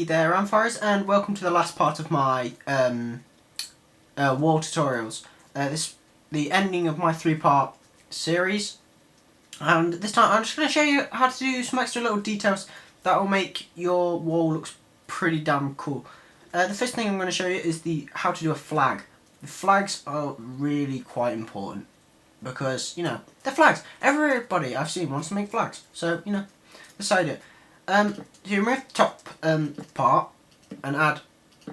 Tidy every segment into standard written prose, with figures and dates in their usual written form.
Hey there, Amphiras, and welcome to the last part of my wall tutorials. This the ending of my 3-part series, and this time I'm just going to show you how to do some extra little details that will make your wall look pretty damn cool. The first thing I'm going to show you is how to do a flag. The flags are really quite important because, you know, they're flags. Everybody I've seen wants to make flags, so, you know, that's how I do it. You remove the top part and add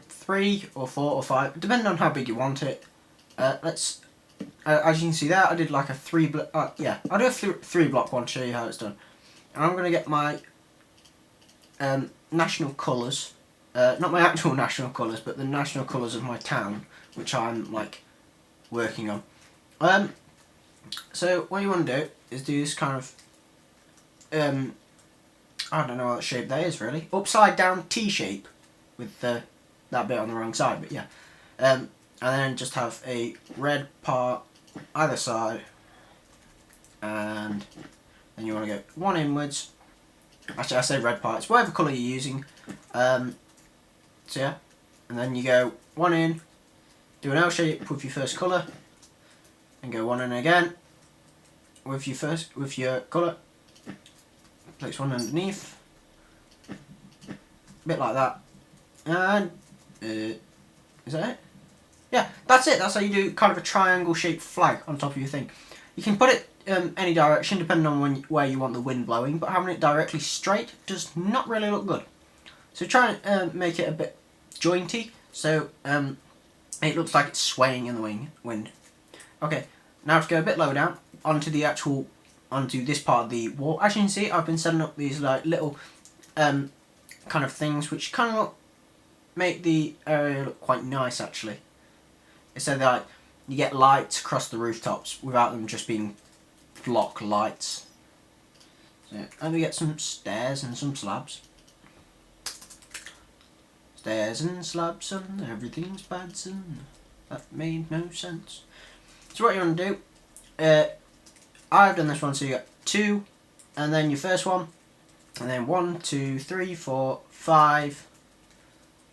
3 or 4 or 5, depending on how big you want it. As you can see there, I did like a 3 block. I'll do a 3 block one to show you how it's done. And I'm gonna get my national colours, not my actual national colours, but the national colours of my town, which I'm like working on. So what you want to do is do this kind of I don't know what shape that is really. Upside down T shape with that bit on the wrong side, but yeah. And then just have a red part either side, and then you want to go one inwards. Actually, I say red part, it's whatever colour you're using. So yeah, and then you go one in, do an L shape with your first colour, and go one in again with your colour. Place one underneath, a bit like that, and is that it? Yeah, that's it. That's how you do kind of a triangle shaped flag on top of your thing. You can put it any direction depending on where you want the wind blowing, but having it directly straight does not really look good. So try and make it a bit jointy, so it looks like it's swaying in the wind. Okay, now to go a bit lower down onto this part of the wall. As you can see, I've been setting up these like little kind of things which kind of make the area look quite nice actually. So that you get lights across the rooftops without them just being block lights. So, and we get some stairs and some slabs. Stairs and slabs and everything's bad and that made no sense. So what you want to do, I've done this one, so you got 2, and then your first one, and then 1, 2, 3, 4, 5.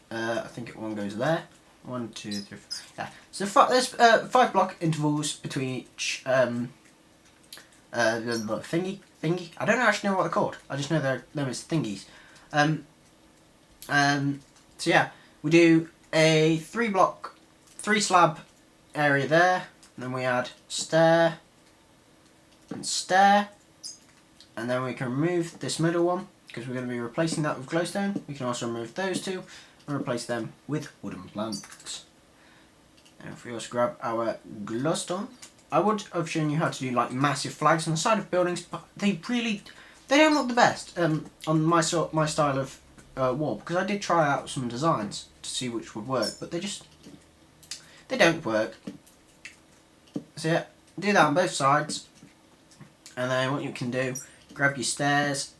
I think one goes there. 1, 2, 3, 4. Yeah. So there's 5 block intervals between each thingy. I don't actually know what they're called. I just know they're known as thingies. So yeah, we do a 3 slab area there, and then we add stair and stair, and then we can remove this middle one because we're going to be replacing that with glowstone. We can also remove those 2 and replace them with wooden planks. And if we also grab our glowstone, I would have shown you how to do like massive flags on the side of buildings, but they don't look the best on my style of wall, because I did try out some designs to see which would work, but they don't work. So yeah, do that on both sides. And then what you can do, grab your stairs,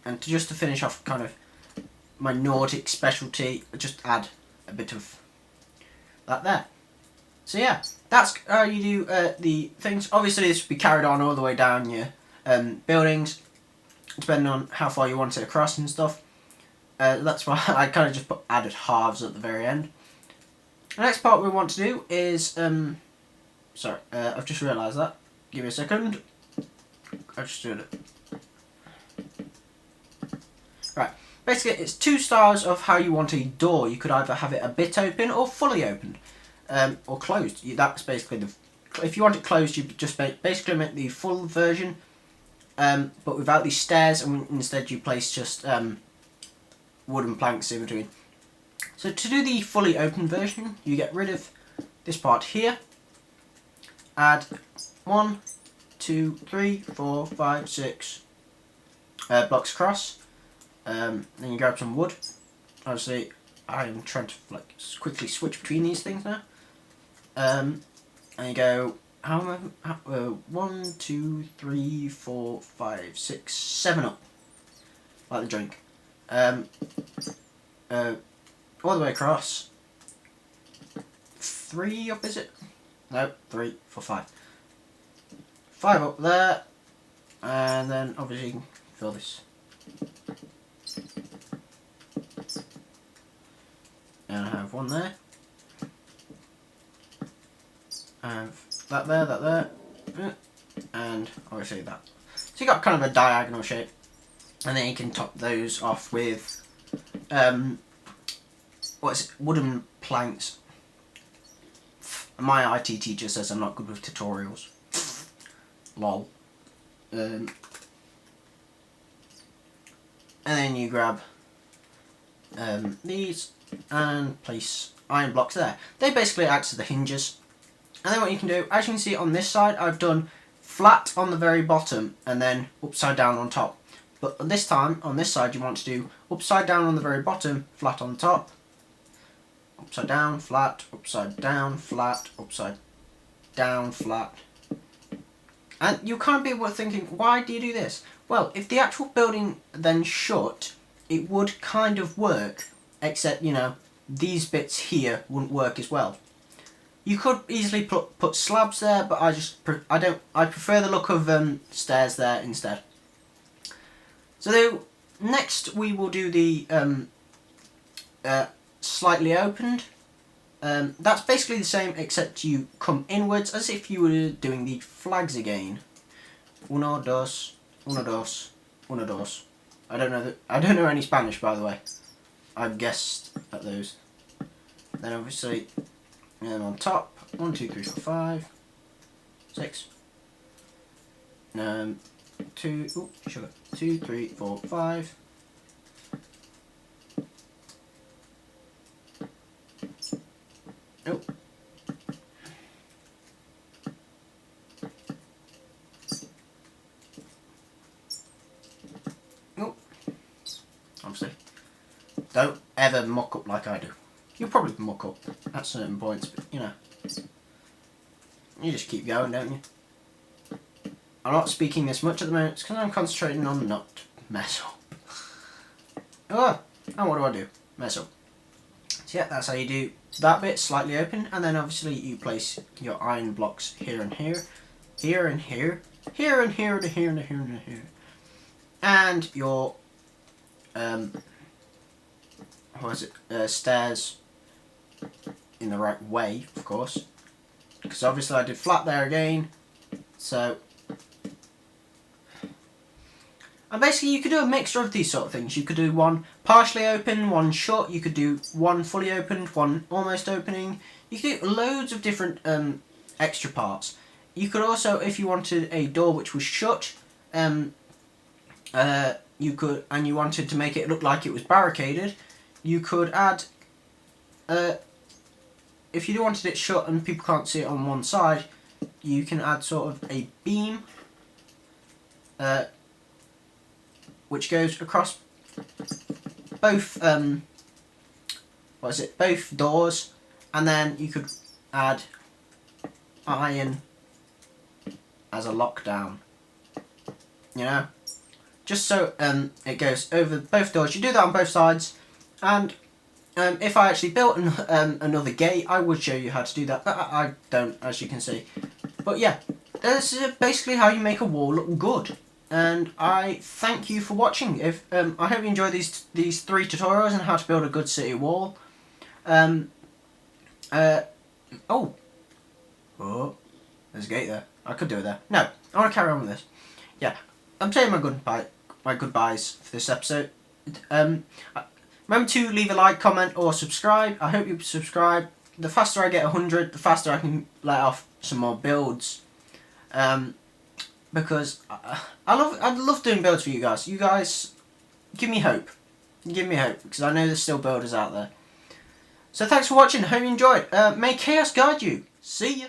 and just to finish off kind of my Nordic specialty, just add a bit of that there. So yeah, that's how you do the things. Obviously this will be carried on all the way down your buildings, depending on how far you want it across and stuff. That's why I kind of just added halves at the very end. The next part we want to do is, sorry, I've just realised that. Give me a second. I just did it. Right, basically it's 2 styles of how you want a door. You could either have it a bit open or fully opened, or closed. That's basically if you want it closed, you just basically make the full version, but without these stairs, and instead you place just wooden planks in between. So to do the fully open version, you get rid of this part here, add 1, 2, 3, 4, 5, 6 blocks across. Then you grab some wood. Obviously, I am trying to like quickly switch between these things now. And you go 1, 2, 3, 4, 5, 6, 7 up, like the drink. All the way across. 3 up, is it? No, 3, 4, 5. 5 up there, and then obviously you can fill this. and I have one there. I have that there, and obviously that. So you got kind of a diagonal shape, and then you can top those off with wooden planks. My IT teacher says I'm not good with tutorials. Lol. And then you grab these and place iron blocks there. They basically act as the hinges. And then what you can do, as you can see on this side, I've done flat on the very bottom and then upside down on top. But this time, on this side, you want to do upside down on the very bottom, flat on the top. Upside down, flat, upside down, flat, upside down, flat. And you can't be thinking, why do you do this? Well, if the actual building then shut, it would kind of work, except, you know, these bits here wouldn't work as well. You could easily put slabs there, but I prefer the look of stairs there instead. So next we will do the slightly opened. That's basically the same, except you come inwards as if you were doing the flags again. Uno, dos, uno, dos, uno, dos. I don't know any Spanish, by the way. I've guessed at those. Then obviously, on top, 1, 2, 3, 4, 5, 6. 2, 3, 4, 5. Oh. Oh. Obviously. Don't ever muck up like I do. You'll probably muck up at certain points, but you know. You just keep going, don't you? I'm not speaking this much at the moment because I'm concentrating on not mess up. Oh, and what do? Mess up. So yeah, that's how you do that bit, slightly open, and then obviously you place your iron blocks here and here, here and here, here and here and here and here and here, and your stairs in the right way, of course, because obviously I did flat there again. So, and basically you could do a mixture of these sort of things. You could do one partially open, one shut. You could do one fully opened, one almost opening. You could do loads of different extra parts. You could also, if you wanted a door which was shut, you could, and you wanted to make it look like it was barricaded, you could add, if you wanted it shut and people can't see it on one side, you can add sort of a beam, which goes across both both doors, and then you could add iron as a lockdown, you know, just so it goes over both doors. You do that on both sides, and if I actually built another gate, I would show you how to do that, but I don't, as you can see. But yeah, this is basically how you make a wall look good. And I thank you for watching. If I hope you enjoy these 3 tutorials on how to build a good city wall. Oh, there's a gate there. I could do it there. No, I want to carry on with this. Yeah, I'm saying my goodbyes for this episode. Remember to leave a like, comment, or subscribe. I hope you subscribe. The faster I get 100, the faster I can let off some more builds. Because I love doing builds for you guys. You guys give me hope. Give me hope, because I know there's still builders out there. So thanks for watching. Hope you enjoyed. May chaos guide you. See ya.